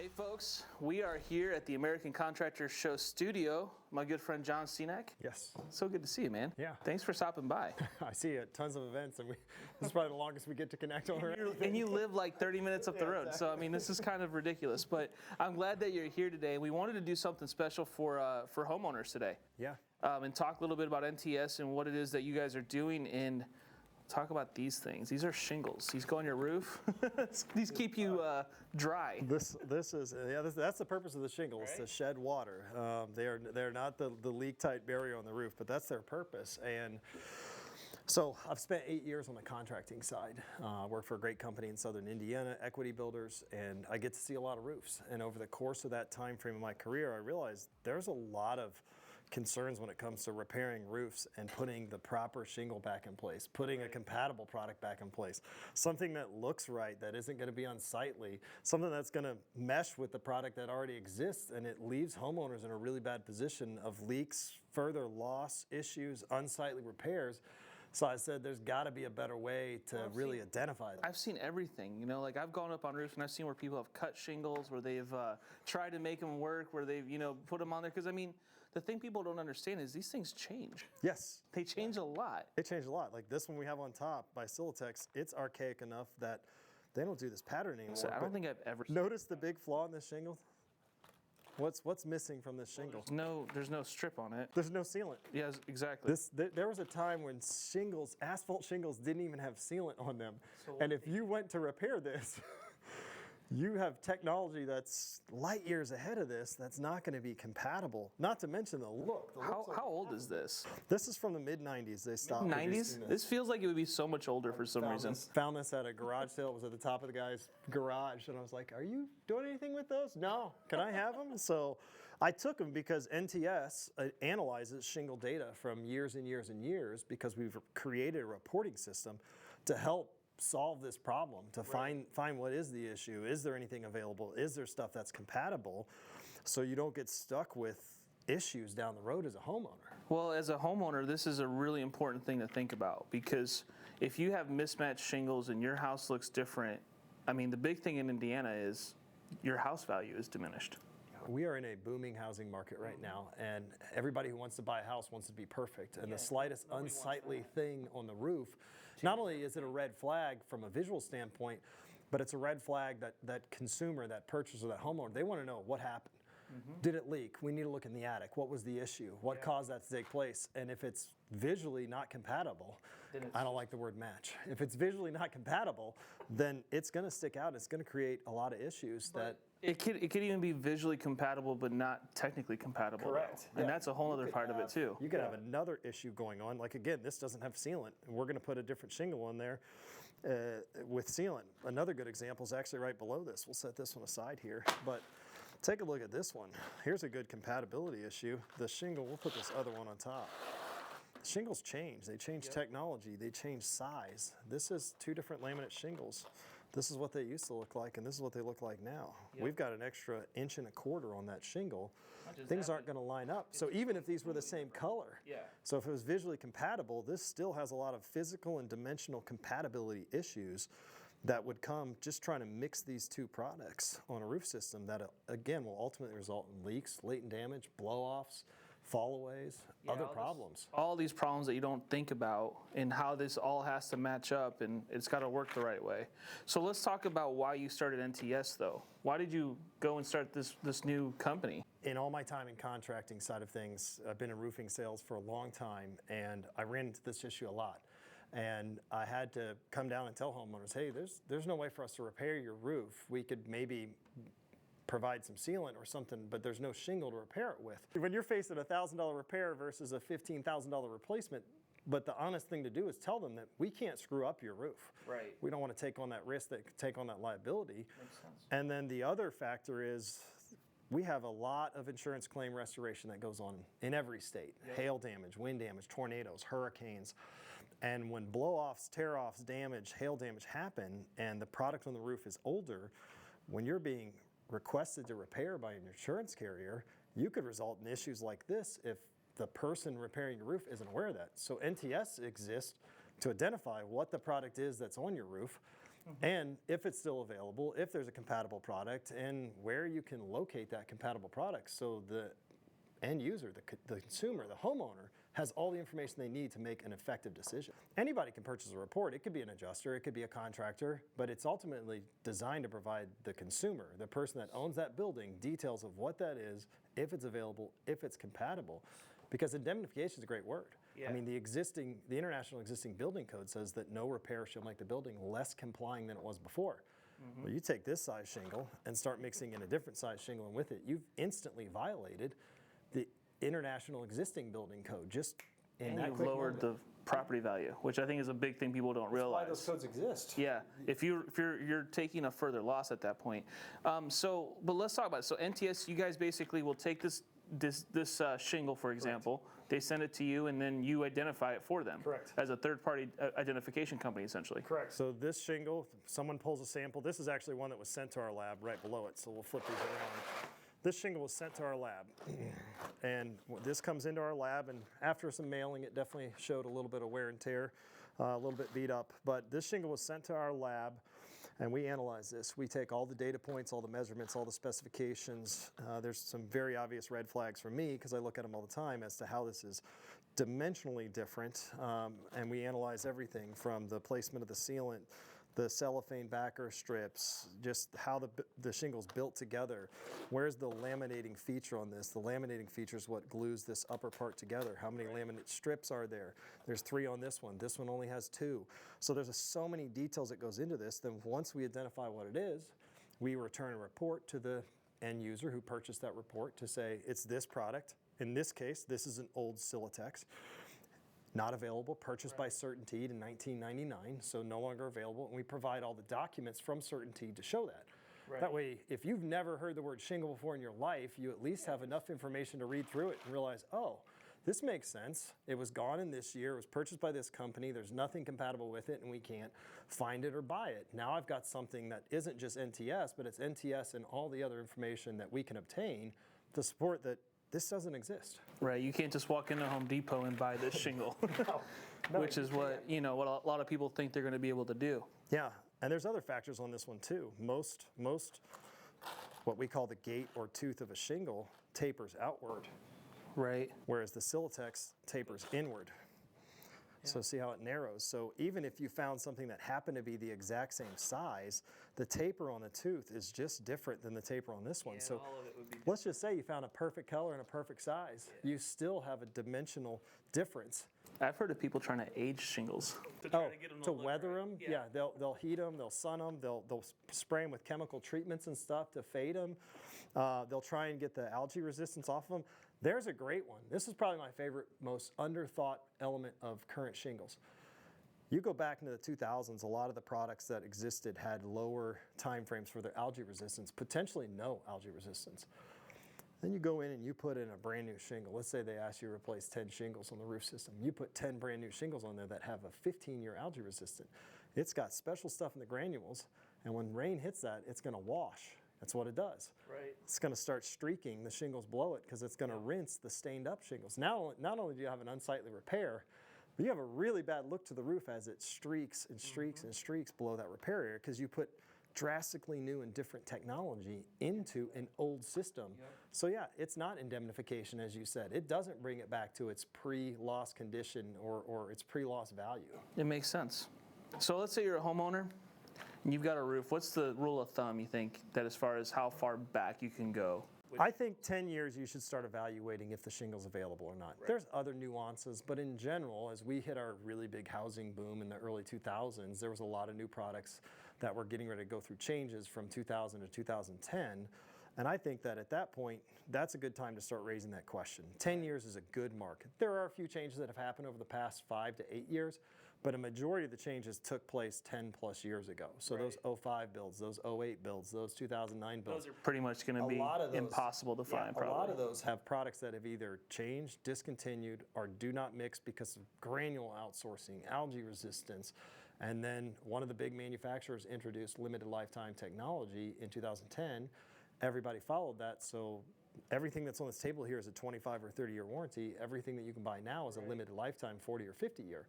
Hey folks, we are here at the American Contractor Show studio. My good friend John Senac. Yes. So good to see you, man. Yeah. Thanks for stopping by. I see you at tons of events, and this is probably the longest we get to connect over anything. And you live like 30 minutes up the road, exactly. So I mean, this is kind of ridiculous. But I'm glad that you're here today. We wanted to do something special for homeowners today. Yeah. And talk a little bit about NTS and what it is that you guys are doing, and talk about these things. These are shingles. These go on your roof. These keep you dry. This is that's the purpose of the shingles, right? To shed water. They're not the leak tight barrier on the roof, but that's their purpose. And so I've spent 8 years on the contracting side. I work for a great company in Southern Indiana, Equity Builders, and I get to see a lot of roofs. And over the course of that time frame of my career, I realized there's a lot of concerns when it comes to repairing roofs and putting the proper shingle back in place, putting a compatible product back in place, something that looks right, that isn't going to be unsightly, something that's going to mesh with the product that already exists, and it leaves homeowners in a really bad position of leaks, further loss issues, unsightly repairs. So I said there's got to be a better way to really identify that. I've seen everything, you know, like I've gone up on roofs and I've seen where people have cut shingles, where they've tried to make them work, where they've, put them on there. Because I mean, the thing people don't understand is these things change. Yes. They change a lot. They change a lot. Like this one we have on top by Silatex, it's archaic enough that they don't do this pattern anymore. So I don't think I've ever noticed the big flaw in this shingle. What's missing from this shingle? There's no strip on it. There's no sealant. Yes, exactly. There was a time when asphalt shingles didn't even have sealant on them. And if you went to repair this, you have technology that's light years ahead of this that's not going to be compatible. Not to mention the look. How old is this? This is from the mid-90s. They stopped. 90s? This feels like it would be so much older for some reason. Found this at a garage sale. It was at the top of the guy's garage. And I was like, are you doing anything with those? No. Can I have them? So I took them because NTS analyzes shingle data from years and years and years, because we've created a reporting system to help solve this problem, to find what is the issue. Is there anything available? Is there stuff that's compatible, so you don't get stuck with issues down the road as a homeowner? Well, as a homeowner, this is a really important thing to think about, because if you have mismatched shingles and your house looks different, I mean, the big thing in Indiana is your house value is diminished. We are in a booming housing market right now, and everybody who wants to buy a house wants it to be perfect. And the slightest unsightly thing on the roof, not only is it a red flag from a visual standpoint, but it's a red flag that consumer, that purchaser, that homeowner, they want to know what happened. Did it leak? We need to look in the attic. What was the issue? What caused that to take place? And if it's visually not compatible, I don't like the word match. If it's visually not compatible, then it's going to stick out. It's going to create a lot of issues that... It could even be visually compatible, but not technically compatible. Correct. And that's a whole other part of it too. You could have another issue going on. Like again, this doesn't have sealant, and we're going to put a different shingle on there with sealant. Another good example is actually right below this. We'll set this one aside here, but take a look at this one. Here's a good compatibility issue. The shingle, we'll put this other one on top. The shingles change. They change technology. They change size. This is two different laminate shingles. This is what they used to look like, and this is what they look like now. We've got an extra 1.25 inches on that shingle. Things aren't going to line up. So even if these were the same color, so if it was visually compatible, this still has a lot of physical and dimensional compatibility issues that would come just trying to mix these two products on a roof system that, again, will ultimately result in leaks, latent damage, blow-offs, fall-aways, other problems. All these problems that you don't think about, and how this all has to match up, and it's got to work the right way. So let's talk about why you started NTS, though. Why did you go and start this new company? In all my time in contracting side of things, I've been in roofing sales for a long time, and I ran into this issue a lot. And I had to come down and tell homeowners, hey, there's no way for us to repair your roof. We could maybe provide some sealant or something, but there's no shingle to repair it with. When you're facing a $1,000 repair versus a $15,000 replacement, but the honest thing to do is tell them that we can't screw up your roof. Right. We don't want to take on that risk, take on that liability. Makes sense. And then the other factor is we have a lot of insurance claim restoration that goes on in every state. Hail damage, wind damage, tornadoes, hurricanes. And when blow-offs, tear-offs, damage, hail damage happen, and the product on the roof is older, when you're being requested to repair by an insurance carrier, you could result in issues like this if the person repairing your roof isn't aware of that. So NTS exists to identify what the product is that's on your roof and if it's still available, if there's a compatible product, and where you can locate that compatible product so the end user, the consumer, the homeowner, has all the information they need to make an effective decision. Anybody can purchase a report. It could be an adjuster, it could be a contractor, but it's ultimately designed to provide the consumer, the person that owns that building, details of what that is, if it's available, if it's compatible. Because indemnification is a great word. Yeah. I mean, the international existing building code says that no repair shall make the building less complying than it was before. Well, you take this size shingle and start mixing in a different size shingle and with it, you've instantly violated the international existing building code just in And that you've quick lowered moment. the property value, which I think is a big thing people don't That's realize. why those codes exist. Yeah, if you're taking a further loss at that point. But let's talk about it. So NTS, you guys basically will take this shingle, for example. They send it to you, and then you identify it for them. Correct. As a third-party identification company, essentially. Correct. So this shingle, someone pulls a sample. This is actually one that was sent to our lab right below it. So we'll flip these around. This shingle was sent to our lab, and this comes into our lab, and after some mailing, it definitely showed a little bit of wear and tear, a little bit beat up. But this shingle was sent to our lab, and we analyze this. We take all the data points, all the measurements, all the specifications. There's some very obvious red flags for me because I look at them all the time as to how this is dimensionally different, and we analyze everything from the placement of the sealant, the cellophane backer strips, just how the shingle's built together. Where's the laminating feature on this? The laminating feature is what glues this upper part together. How many laminate strips are there? There's 3 on this one. This one only has 2. So there's so many details that goes into this. Then once we identify what it is, we return a report to the end user who purchased that report to say it's this product. In this case, this is an old Silatex. Not available, purchased by Certainteed in 1999, so no longer available, and we provide all the documents from Certainteed to show that. Right. That way, if you've never heard the word shingle before in your life, you at least have enough information to read through it and realize, oh, this makes sense. It was gone in this year, it was purchased by this company, there's nothing compatible with it, and we can't find it or buy it. Now I've got something that isn't just NTS, but it's NTS and all the other information that we can obtain to support that this doesn't exist. Right, you can't just walk into Home Depot and buy this shingle, No, which is what a lot of people think they're going to be able to do. Yeah, and there's other factors on this one too. Most what we call the gate or tooth of a shingle tapers outward, Right. whereas the Silatex tapers inward. So see how it narrows. So even if you found something that happened to be the exact same size, the taper on the tooth is just different than the taper on this one. So all of it would be let's just say you found a perfect color and a perfect size. You still have a dimensional difference. I've heard of people trying to age shingles. To weather them, yeah, they'll heat them, they'll sun them, they'll spray them with chemical treatments and stuff to fade them. They'll try and get the algae resistance off of them. There's a great one. This is probably my favorite, most underthought element of current shingles. You go back into the 2000s, a lot of the products that existed had lower time frames for their algae resistance, potentially no algae resistance. Then you go in and you put in a brand new shingle. Let's say they ask you to replace 10 shingles on the roof system. You put 10 brand new shingles on there that have a 15-year algae resistant. It's got special stuff in the granules, and when rain hits that, it's going to wash. That's what it does. Right. It's going to start streaking the shingles below it because it's going to rinse the stained up shingles. Now, not only do you have an unsightly repair, but you have a really bad look to the roof as it streaks and streaks and streaks below that repair area because you put drastically new and different technology into an old system. So yeah, it's not indemnification as you said. It doesn't bring it back to its pre-loss condition or its pre-loss value. It makes sense. So let's say you're a homeowner and you've got a roof. What's the rule of thumb you think that as far as how far back you can go? I think 10 years you should start evaluating if the shingle's available or not. There's other nuances, but in general, as we hit our really big housing boom in the early 2000s, there was a lot of new products that were getting ready to go through changes from 2000 to 2010. And I think that at that point, that's a good time to start raising that question. 10 years is a good mark. There are a few changes that have happened over the past 5 to 8 years, but a majority of the changes took place 10 plus years ago. So those 05 builds, those 08 builds, those 2009 builds. Those are pretty much going to be impossible to find, probably. A lot of those have products that have either changed, discontinued, or do not mix because of granule outsourcing, algae resistance. And then one of the big manufacturers introduced limited lifetime technology in 2010. Everybody followed that, so everything that's on this table here is a 25 or 30-year warranty. Everything that you can buy now is a limited lifetime 40 or 50-year.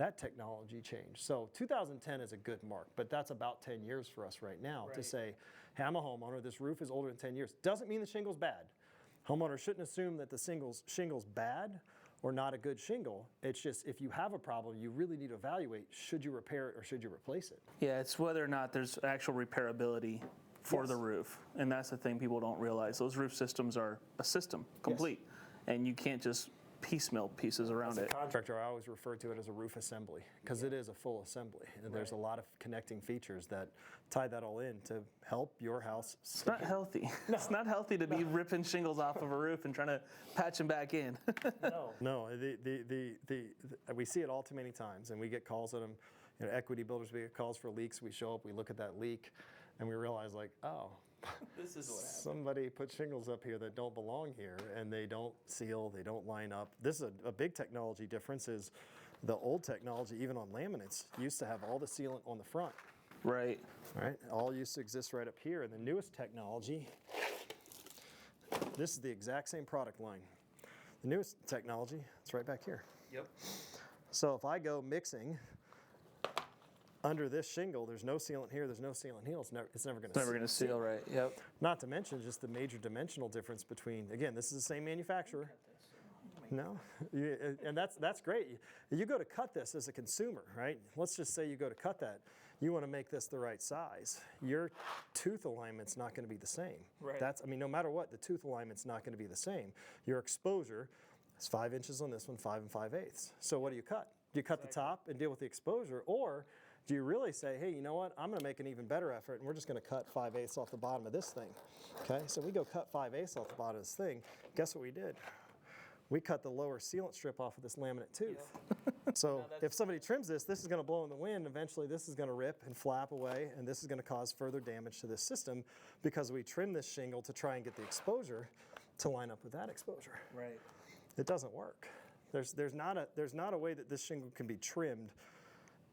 that technology changed. So 2010 is a good mark, but that's about 10 years for us right now to say, hey, I'm a homeowner, this roof is older than 10 years. Doesn't mean the shingle's bad. Homeowners shouldn't assume that the shingle's bad or not a good shingle. It's just if you have a problem, you really need to evaluate, should you repair it or should you replace it? Yeah, it's whether or not there's actual repairability for the roof. And that's the thing people don't realize. Those roof systems are a system, complete. And you can't just piecemeal pieces around it. As a contractor, I always refer to it as a roof assembly because it is a full assembly. And there's a lot of connecting features that tie that all in to help your house. It's not healthy. No. It's not healthy to be ripping shingles off of a roof and trying to patch them back in. No, we see it all too many times, and we get calls at them. You know, equity builders, we get calls for leaks. We show up, we look at that leak, and we realize like, oh, This is what happened. somebody put shingles up here that don't belong here, and they don't seal, they don't line up. This is a big technology difference is the old technology, even on laminates, used to have all the sealant on the front. Right. Right, all used to exist right up here. And the newest technology, this is the exact same product line. The newest technology, it's right back here. Yep. So if I go mixing under this shingle, there's no sealant here, there's no sealant here, it's never going to seal. Never going to seal, right? Yep. Not to mention just the major dimensional difference between, again, this is the same manufacturer. No, and that's great. You go to cut this as a consumer, right? Let's just say you go to cut that. You want to make this the right size. Your tooth alignment's not going to be the same. Right. No matter what, the tooth alignment's not going to be the same. Your exposure is 5 inches on this one, 5 5/8. So what do you cut? Do you cut the top and deal with the exposure, or do you really say, hey, you know what? I'm going to make an even better effort, and we're just going to cut 5/8 off the bottom of this thing. Okay, so we go cut 5/8 off the bottom of this thing. Guess what we did? We cut the lower sealant strip off of this laminate tooth. So if somebody trims this is going to blow in the wind. Eventually this is going to rip and flap away, and this is going to cause further damage to this system because we trim this shingle to try and get the exposure to line up with that exposure. Right. It doesn't work. There's not a way that this shingle can be trimmed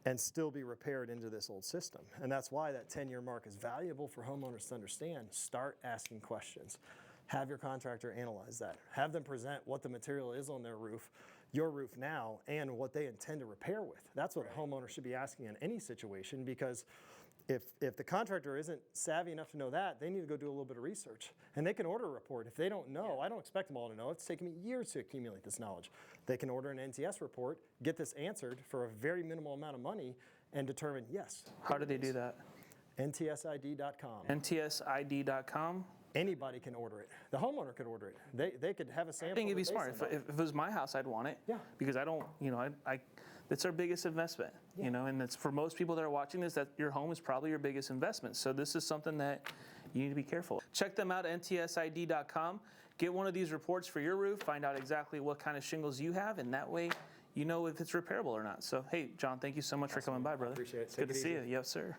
and still be repaired into this old system. And that's why that 10-year mark is valuable for homeowners to understand. Start asking questions. Have your contractor analyze that. Have them present what the material is on their roof, your roof now, and what they intend to repair with. That's what a homeowner should be asking in any situation, because if the contractor isn't savvy enough to know that, they need to go do a little bit of research. And they can order a report. If they don't know, I don't expect them all to know. It's taken me years to accumulate this knowledge. They can order an NTS report, get this answered for a very minimal amount of money, and determine, yes. How do they do that? NTSID.com. NTSID.com. Anybody can order it. The homeowner could order it. They could have a sample. I think it'd be that they smart. send If it was my house, I'd want it. Yeah. Because I don't, it's our biggest investment, and it's for most people that are watching this, that your home is probably your biggest investment. So this is something that you need to be careful. Check them out at ntsid.com. Get one of these reports for your roof. Find out exactly what kind of shingles you have, and that way you know if it's repairable or not. So, hey, John, thank you so much for coming by, brother. Appreciate it. It's good to see you. Yes, sir.